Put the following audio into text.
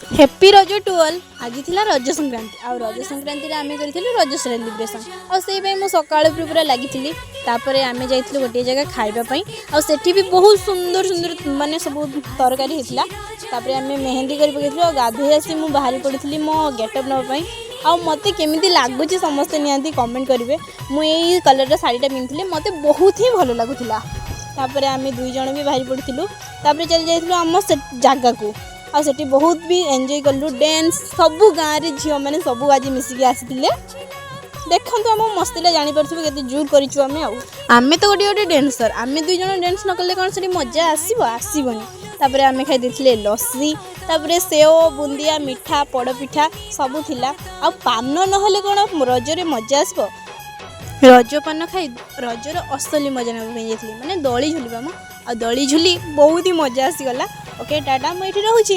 Happy रज टुअल आज थी रज संक्रांति आ रज संक्रांति आम करूँ रज सेलिब्रेसन आई मुझे सका पूरा लगी तापर आम जाइलु गोटे जगह खावाई आठी भी बहुत सुंदर सुंदर माने सब तरकारी होता आम मेहंदी कर पकई गाधोई आसी मुझे बाहरी पड़ी मो गेटअप नापी आ मत केमी लगुच समस्ते निहांती कमेंट करेंगे मुझे कलर शाढ़ीटा पिंधि मत बहुत ही भल लगुला आम दुई जन भी बाहरी पड़ू चली जाइलु आम जगह को आ सेठी बहुत भी एंजॉय कलु डांस सबू गाँव में झील मैंने सबू आज मिसिकी आसी देखो आम मस्तीला जापर के जोर करें आम तो गोटे गोटे डांसर आम दुई जन डांस न कले कौन से मजा आसबनी तापर आम खाई लस्सी तापर सेव बुंदिया मिठा पड़पिठा सबू थिला आ पान नहले कौन रजरे मजा आसब रज पान खाई रजर असली मजा नाई माने दली झुलवा आ दली झुली बहुत ही मजा आसीगला ओके टाटा मुझे रोची।